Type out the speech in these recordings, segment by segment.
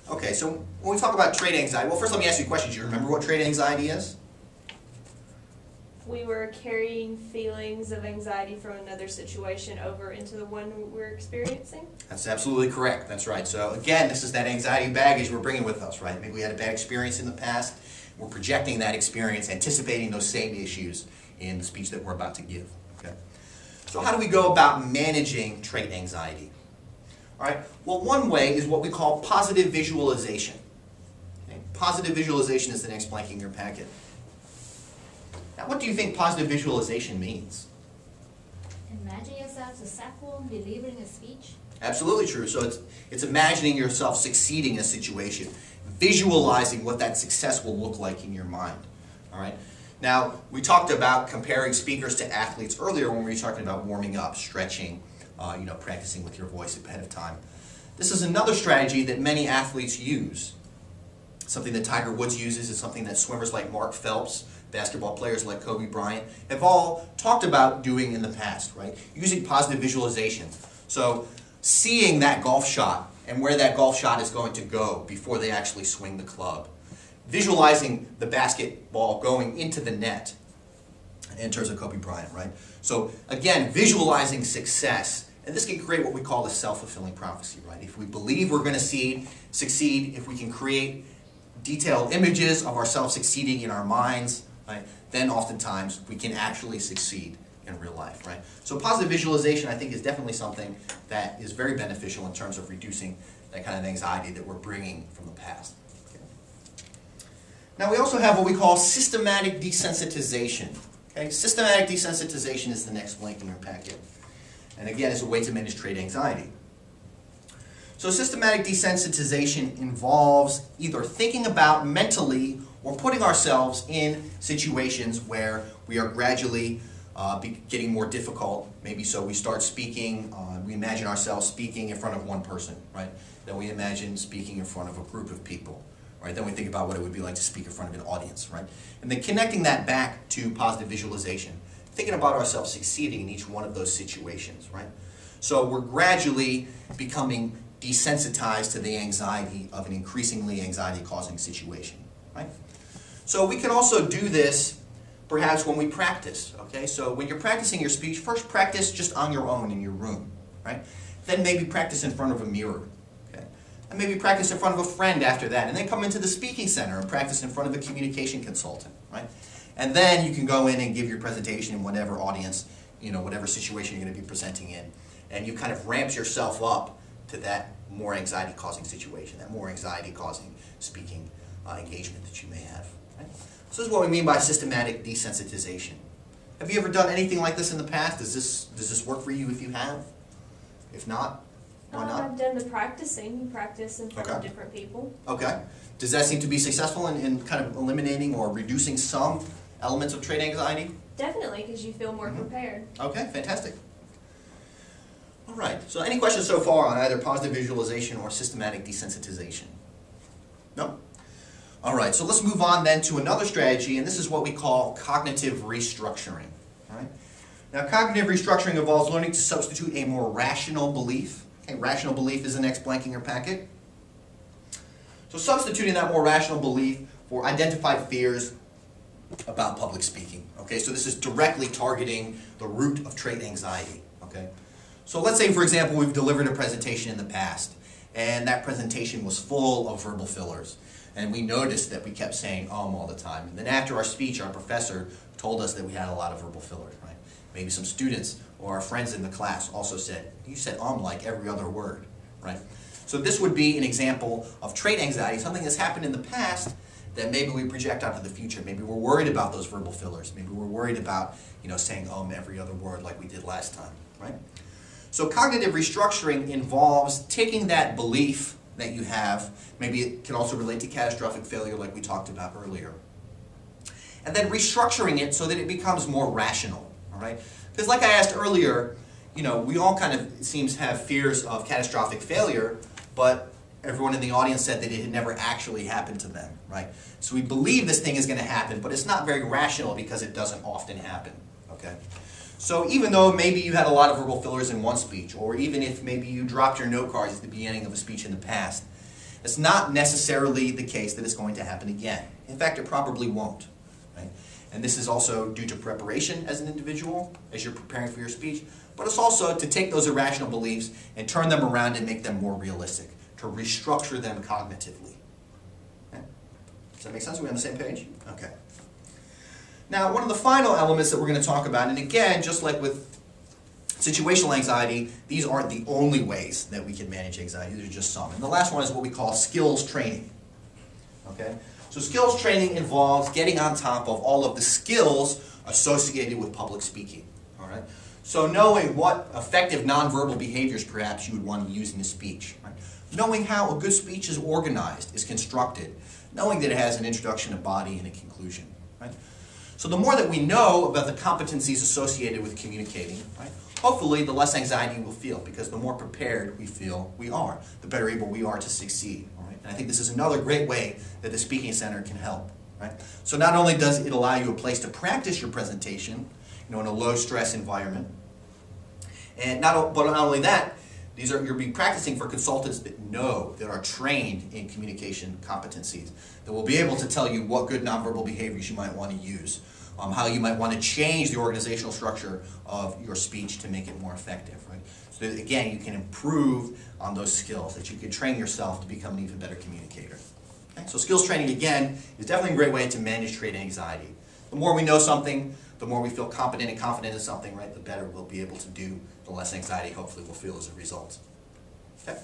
Okay, so when we talk about trait anxiety, well, first let me ask you a question. Do you remember what trait anxiety is? We were carrying feelings of anxiety from another situation over into the one we're experiencing. That's absolutely correct. That's right. So again, this is that anxiety baggage we're bringing with us, right? Maybe we had a bad experience in the past. We're projecting that experience, anticipating those same issues in the speech that we're about to give. Okay. So how do we go about managing trait anxiety? All right. Well, one way is what we call positive visualization. Okay. Positive visualization is the next blank in your packet. Now, what do you think positive visualization means? Imagine yourself successful delivering a speech. Absolutely true. So it's imagining yourself succeeding in a situation, visualizing what that success will look like in your mind. All right. Now, we talked about comparing speakers to athletes earlier when we were talking about warming up, stretching, practicing with your voice ahead of time. This is another strategy that many athletes use. Something that Tiger Woods uses is something that swimmers like Mark Phelps, basketball players like Kobe Bryant have all talked about doing in the past, right? Using positive visualization. So seeing that golf shot and where that golf shot is going to go before they actually swing the club. Visualizing the basketball going into the net in terms of Kobe Bryant, right? So again, visualizing success. And this can create what we call a self-fulfilling prophecy, right? If we believe we're going to succeed, if we can create detailed images of ourselves succeeding in our minds, right, then oftentimes we can actually succeed in real life, right? So positive visualization, I think, is definitely something that is very beneficial in terms of reducing that kind of anxiety that we're bringing from the past. Okay. Now we also have what we call systematic desensitization. Okay? Systematic desensitization is the next blank in your packet. And again, it's a way to manage trait anxiety. So systematic desensitization involves either thinking about mentally or putting ourselves in situations where we are gradually getting more difficult. Maybe so we start speaking, we imagine ourselves speaking in front of one person, right? Then we imagine speaking in front of a group of people, right? Then we think about what it would be like to speak in front of an audience, right? And then connecting that back to positive visualization, thinking about ourselves succeeding in each one of those situations, right? So we're gradually becoming desensitized to the anxiety of an increasingly anxiety-causing situation, right? So we can also do this perhaps when we practice, okay? So when you're practicing your speech, first practice just on your own in your room, right? Then maybe practice in front of a mirror, okay? And maybe practice in front of a friend after that, and then come into the Speaking Center and practice in front of a communication consultant, right? And then you can go in and give your presentation in whatever audience, whatever situation you're going to be presenting in, and you kind of ramp yourself up to that more anxiety-causing situation, that more anxiety-causing speaking engagement that you may have. Right? So this is what we mean by systematic desensitization. Have you ever done anything like this in the past? Does this work for you if you have? If not, why not? I've done the practicing. You practice in front of different people. Okay. Does that seem to be successful in kind of eliminating or reducing some elements of trait anxiety? Definitely, because you feel more prepared. Okay, fantastic. All right, so any questions so far on either positive visualization or systematic desensitization? No? All right, so let's move on then to another strategy, and this is what we call cognitive restructuring. All right? Now, cognitive restructuring involves learning to substitute a more rational belief. Okay, rational belief is the next blank in your packet. So substituting that more rational belief for identified fears about public speaking. Okay, so this is directly targeting the root of trait anxiety. Okay? So let's say, for example, we've delivered a presentation in the past, and that presentation was full of verbal fillers. And we noticed that we kept saying all the time. And then after our speech, our professor told us that we had a lot of verbal fillers, right? Maybe some students or our friends in the class also said, you said like every other word, right? So this would be an example of trait anxiety, something that's happened in the past that maybe we project out to the future. Maybe we're worried about those verbal fillers. Maybe we're worried about, saying every other word like we did last time, right? So cognitive restructuring involves taking that belief that you have, maybe it can also relate to catastrophic failure like we talked about earlier, and then restructuring it so that it becomes more rational, all right? Because like I asked earlier, we all kind of, it seems, have fears of catastrophic failure, but everyone in the audience said that it had never actually happened to them, right? So we believe this thing is going to happen, but it's not very rational because it doesn't often happen, okay? So even though maybe you had a lot of verbal fillers in one speech, or even if maybe you dropped your note cards at the beginning of a speech in the past, it's not necessarily the case that it's going to happen again. In fact, it probably won't. Right? And this is also due to preparation as an individual, as you're preparing for your speech, but it's also to take those irrational beliefs and turn them around and make them more realistic, to restructure them cognitively. Okay? Does that make sense? Are we on the same page? Okay. Now, one of the final elements that we're going to talk about, and again, just like with situational anxiety, these aren't the only ways that we can manage anxiety. These are just some. And the last one is what we call skills training. Okay? So skills training involves getting on top of all of the skills associated with public speaking. All right? So knowing what effective nonverbal behaviors perhaps you would want to use in a speech. Right? Knowing how a good speech is organized, is constructed. Knowing that it has an introduction, a body, and a conclusion. Right? So the more that we know about the competencies associated with communicating, right, hopefully the less anxiety we'll feel, because the more prepared we feel we are, the better able we are to succeed. All right? And I think this is another great way that the Speaking Center can help. Right? So not only does it allow you a place to practice your presentation, in a low-stress environment, but not only that, you'll be practicing for consultants that know, that are trained in communication competencies, that will be able to tell you what good nonverbal behaviors you might want to use, how you might want to change the organizational structure of your speech to make it more effective. Right? So that, again, you can improve on those skills, that you can train yourself to become an even better communicator. Okay? So skills training, again, is definitely a great way to manage trait anxiety. The more we know something, the more we feel competent and confident in something, right, the better we'll be able to do, the less anxiety hopefully we'll feel as a result. Okay?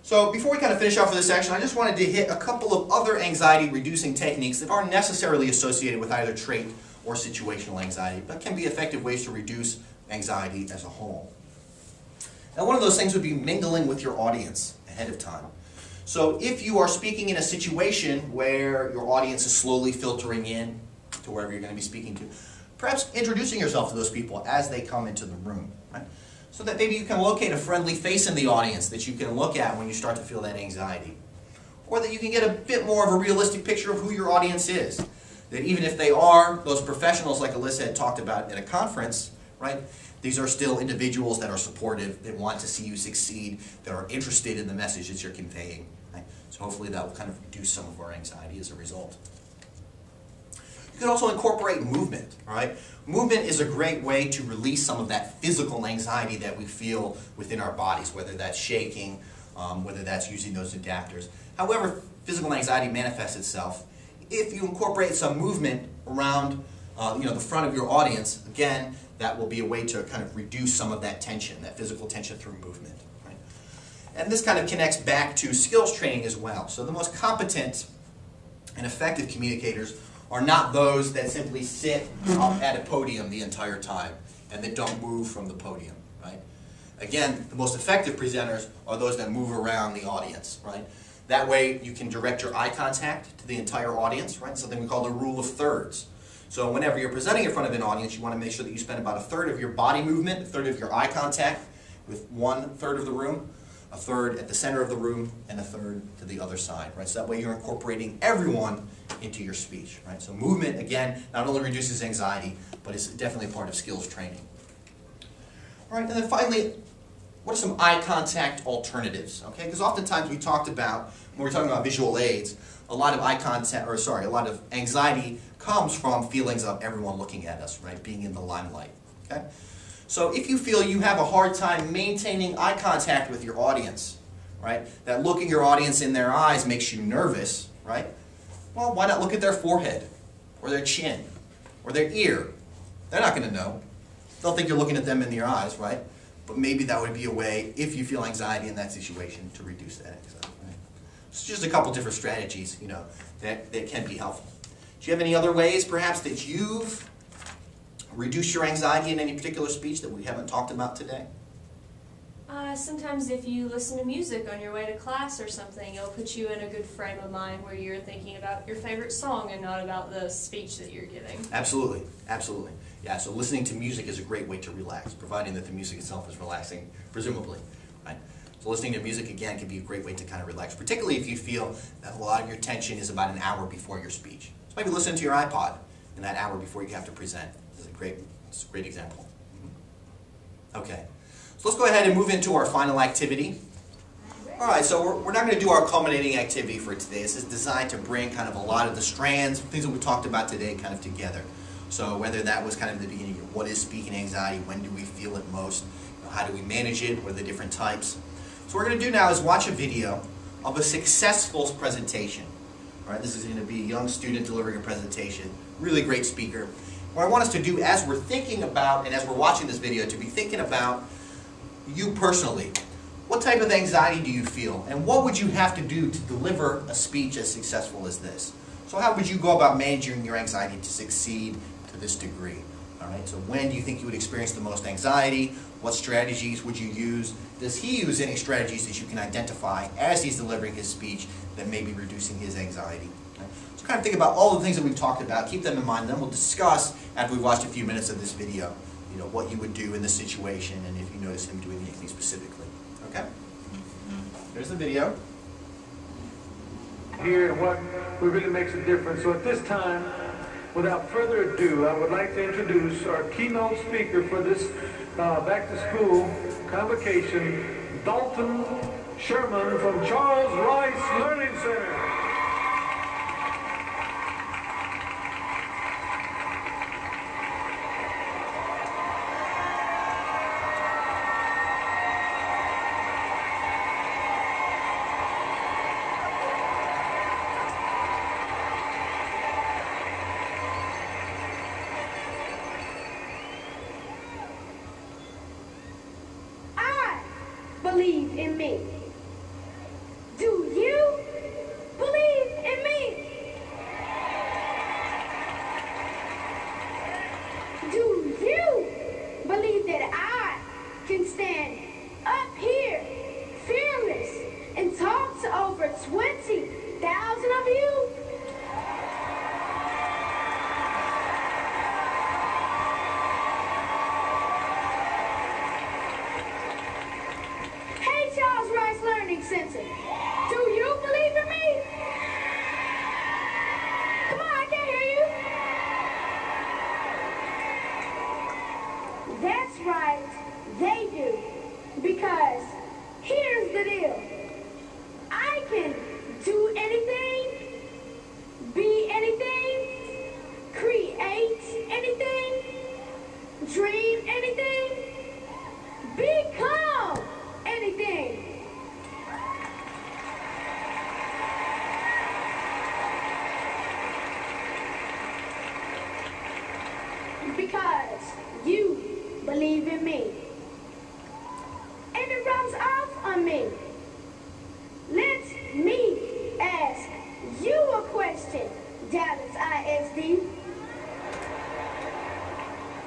So before we kind of finish off for this section, I just wanted to hit a couple of other anxiety-reducing techniques that aren't necessarily associated with either trait or situational anxiety, but can be effective ways to reduce anxiety as a whole. Now, one of those things would be mingling with your audience ahead of time. So if you are speaking in a situation where your audience is slowly filtering in to wherever you're going to be speaking to, perhaps introducing yourself to those people as they come into the room, right? So that maybe you can locate a friendly face in the audience that you can look at when you start to feel that anxiety. Or that you can get a bit more of a realistic picture of who your audience is. That even if they are those professionals like Alyssa had talked about at a conference, right? These are still individuals that are supportive, that want to see you succeed, that are interested in the message that you're conveying. Right? So hopefully that will kind of reduce some of our anxiety as a result. You can also incorporate movement. All right? Movement is a great way to release some of that physical anxiety that we feel within our bodies, whether that's shaking, whether that's using those adapters. However physical anxiety manifests itself, if you incorporate some movement around the front of your audience, again, that will be a way to kind of reduce some of that tension, that physical tension through movement. Right? And this kind of connects back to skills training as well. So the most competent and effective communicators are not those that simply sit at a podium the entire time and that don't move from the podium. Right? Again, the most effective presenters are those that move around the audience. Right? That way you can direct your eye contact to the entire audience, right? Something we call the rule of thirds. So whenever you're presenting in front of an audience, you want to make sure that you spend about a third of your body movement, a third of your eye contact with 1/3 of the room, a third at the center of the room, and a third to the other side, right? So that way you're incorporating everyone into your speech, right? So movement, again, not only reduces anxiety, but it's definitely a part of skills training. All right, and then finally, what are some eye contact alternatives? Okay, because oftentimes we talked about, when we're talking about visual aids, a lot of a lot of anxiety comes from feelings of everyone looking at us, right? Being in the limelight. Okay? So if you feel you have a hard time maintaining eye contact with your audience, right? That looking your audience in their eyes makes you nervous, right? Well, why not look at their forehead, or their chin, or their ear? They're not going to know. They'll think you're looking at them in your eyes, right? But maybe that would be a way, if you feel anxiety in that situation, to reduce that anxiety. Right? So just a couple different strategies, that can be helpful. Do you have any other ways, perhaps, that you've reduced your anxiety in any particular speech that we haven't talked about today? Sometimes if you listen to music on your way to class or something, it'll put you in a good frame of mind where you're thinking about your favorite song and not about the speech that you're giving. Absolutely, absolutely. Yeah, so listening to music is a great way to relax, providing that the music itself is relaxing, presumably. Right? So listening to music, again, can be a great way to kind of relax, particularly if you feel that a lot of your tension is about an hour before your speech. So maybe listen to your iPod in that hour before you have to present. It's a great example. Okay. So let's go ahead and move into our final activity. All right, so we're not going to do our culminating activity for today. This is designed to bring kind of a lot of the strands, things that we talked about today, kind of together. So whether that was kind of the beginning of what is speaking anxiety, when do we feel it most, how do we manage it, what are the different types. So what we're going to do now is watch a video of a successful presentation. All right, this is going to be a young student delivering a presentation, really great speaker. What I want us to do as we're thinking about, and as we're watching this video, to be thinking about you personally. What type of anxiety do you feel? And what would you have to do to deliver a speech as successful as this? So how would you go about managing your anxiety to succeed to this degree? All right, so when do you think you would experience the most anxiety? What strategies would you use? Does he use any strategies that you can identify as he's delivering his speech that may be reducing his anxiety? Okay. So kind of think about all the things that we've talked about, keep them in mind, then we'll discuss after we've watched a few minutes of this video, what you would do in this situation and if you notice him doing anything specifically. Okay? Here's the video. Here and what really makes a difference. So at this time, without further ado, I would like to introduce our keynote speaker for this back-to-school convocation, Dalton Sherman from Charles Rice Learning Center. Believe in me. Do you believe in me? Do you believe that I can stand up here fearless and talk to over 20,000 of you? Center. Do you believe in me? Come on, I can't hear you. That's right, they do. Because here's the deal. I can do anything, be anything, create anything, dream anything, become anything. Because you believe in me. And it rubs off on me. Let me ask you a question, Dallas ISD.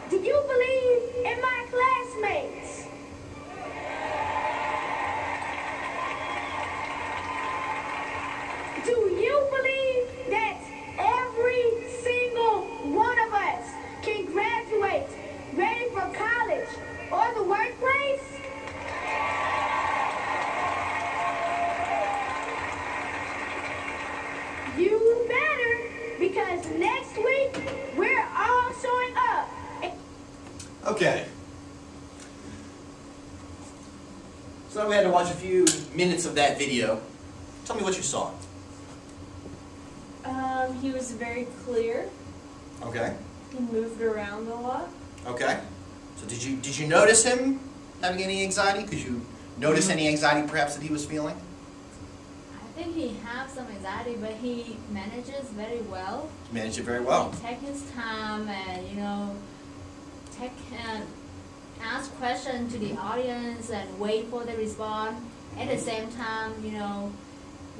Do you believe in my classmates? Do you believe that every single one of us can graduate ready for college or the workplace? You better, because next week we're all showing up. Okay. So we had to watch a few minutes of that video. Tell me what you saw. He was very clear. Okay. He moved around a lot. Okay. So did you notice him having any anxiety? Could you notice any anxiety perhaps that he was feeling? I think he has some anxiety, but he manages very well. Managed it very well. He takes his time and, ask questions to the audience and wait for the response. At the same time,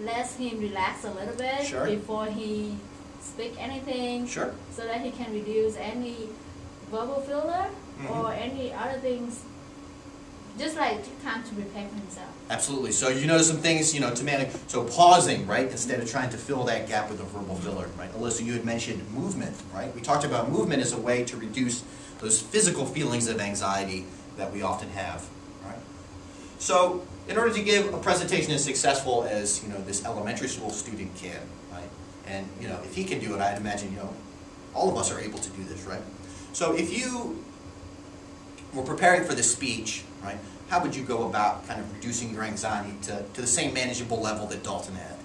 let him relax a little bit Sure. before he speak anything. Sure. So that he can reduce any verbal filler or any other things. Just like take time to prepare for himself. Absolutely. So you notice some things, to manage. So pausing, right, instead of trying to fill that gap with a verbal filler, right? Alyssa, you had mentioned movement, right? We talked about movement as a way to reduce those physical feelings of anxiety that we often have, right? So in order to give a presentation as successful as, this elementary school student can, right? And, if he can do it, I'd imagine, all of us are able to do this, right? So if you were preparing for this speech, right, how would you go about kind of reducing your anxiety to the same manageable level that Dalton had?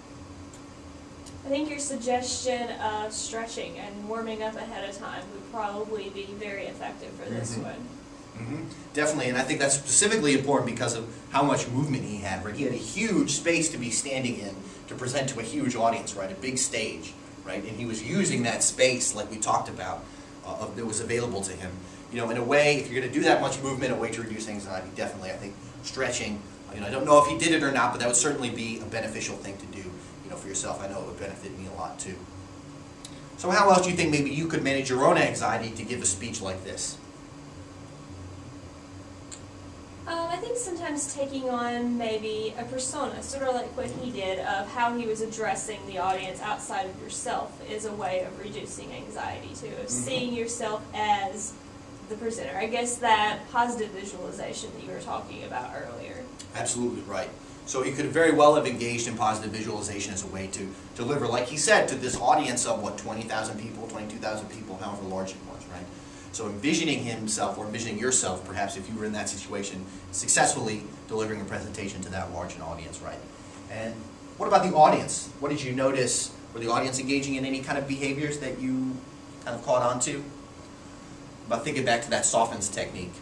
I think your suggestion of stretching and warming up ahead of time would probably be very effective for this one. Definitely, and I think that's specifically important because of how much movement he had, right? He had a huge space to be standing in to present to a huge audience, right? A big stage, right? And he was using that space, like we talked about, that was available to him. You know, in a way, if you're going to do that much movement, a way to reduce anxiety, definitely, I think stretching, you know, I don't know if he did it or not, but that would certainly be a beneficial thing to do, you know, for yourself. I know it would benefit me a lot, too. So how else do you think maybe you could manage your own anxiety to give a speech like this? I think sometimes taking on maybe a persona, sort of like what he did, of how he was addressing the audience outside of yourself is a way of reducing anxiety too, of seeing yourself as the presenter. I guess that positive visualization that you were talking about earlier. Absolutely right. So he could very well have engaged in positive visualization as a way to deliver, like he said, to this audience of, what, 20,000 people, 22,000 people, however large it was, right? So envisioning himself, or envisioning yourself, perhaps if you were in that situation, successfully delivering a presentation to that large an audience, right? And what about the audience? What did you notice? Were the audience engaging in any kind of behaviors that you kind of caught on to? About thinking back to that softens technique.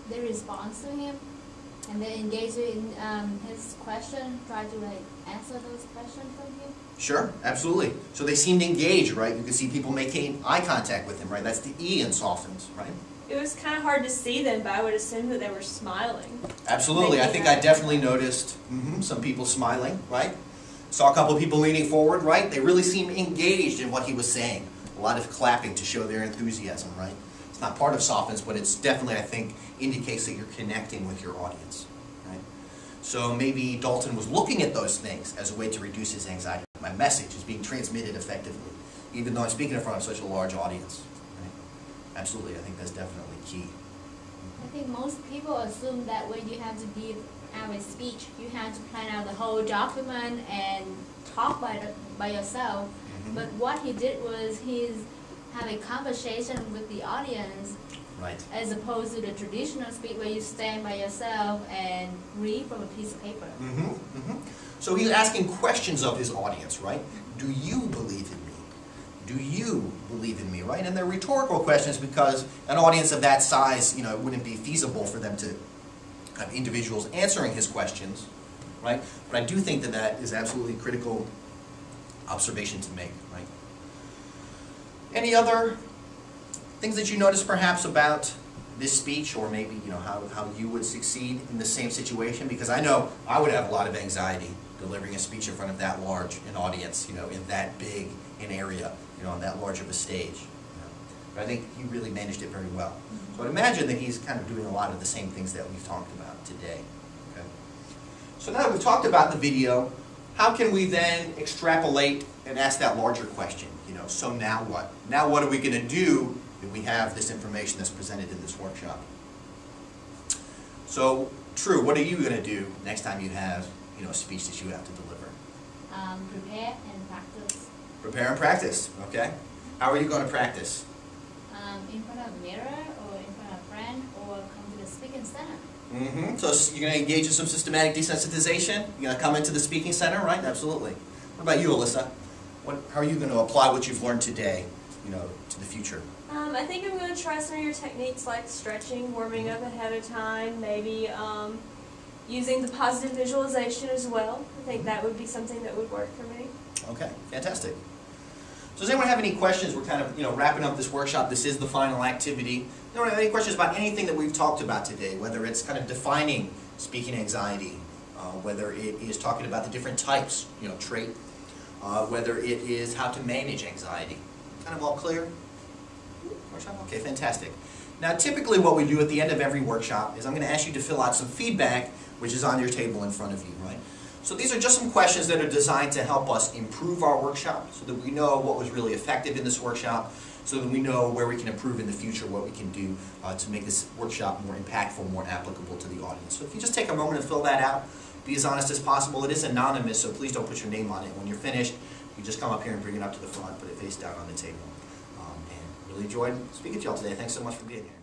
They respond to him, and they engage in his question, try to like answer those questions from him. Sure, absolutely. So they seemed engaged, right? You could see people making eye contact with him, right? That's the E in softens, right? It was kind of hard to see them, but I would assume that they were smiling. Absolutely. I think I definitely noticed some people smiling, right? Saw a couple of people leaning forward, right? They really seemed engaged in what he was saying. A lot of clapping to show their enthusiasm, right? It's not part of softens, but it's definitely, I think, indicates that you're connecting with your audience, right? So maybe Dalton was looking at those things as a way to reduce his anxiety. My message is being transmitted effectively, even though I'm speaking in front of such a large audience. Right? Absolutely, I think that's definitely key. I think most people assume that when you have to give out a speech, you have to plan out the whole document and talk by yourself. But what he did was he's have a conversation with the audience, right, as opposed to the traditional speech where you stand by yourself and read from a piece of paper. So he's asking questions of his audience, right? Do you believe in me? Do you believe in me, right? And they're rhetorical questions because an audience of that size, you know, it wouldn't be feasible for them to have individuals answering his questions, right? But I do think that that is absolutely critical observation to make, right? Any other things that you notice perhaps about this speech, or maybe, you know, how you would succeed in the same situation? Because I know I would have a lot of anxiety delivering a speech in front of that large an audience, you know, in that big an area, you know, on that large of a stage. You know. But I think he really managed it very well. So I'd imagine that he's kind of doing a lot of the same things that we've talked about today. Okay. So now that we've talked about the video, how can we then extrapolate and ask that larger question? You know, so now what? Now what are we going to do if we have this information that's presented in this workshop? So, True, what are you going to do next time you have, you know, a speech that you have to deliver? Prepare and practice. Prepare and practice, okay? How are you going to practice? In front of a mirror, or in front of a friend, or come to the Speaking Center. So you're going to engage in some systematic desensitization? You're going to come into the Speaking Center, right? Absolutely. What about you, Alyssa? How are you going to apply what you've learned today, you know, to the future? I think I'm going to try some of your techniques like stretching, warming up ahead of time, maybe using the positive visualization as well. I think that would be something that would work for me. Okay, fantastic. So does anyone have any questions? We're kind of, you know, wrapping up this workshop. This is the final activity. Anyone have any questions about anything that we've talked about today, whether it's kind of defining speaking anxiety, whether it is talking about the different types, you know, trait, whether it is how to manage anxiety? Kind of all clear? Workshop? Okay, fantastic. Now, typically what we do at the end of every workshop is I'm going to ask you to fill out some feedback, which is on your table in front of you, right? So these are just some questions that are designed to help us improve our workshop so that we know what was really effective in this workshop, so that we know where we can improve in the future, what we can do to make this workshop more impactful, more applicable to the audience. So if you just take a moment and fill that out, be as honest as possible. It is anonymous, so please don't put your name on it. When you're finished, you just come up here and bring it up to the front, put it face down on the table. And really enjoyed speaking to y'all today. Thanks so much for being here.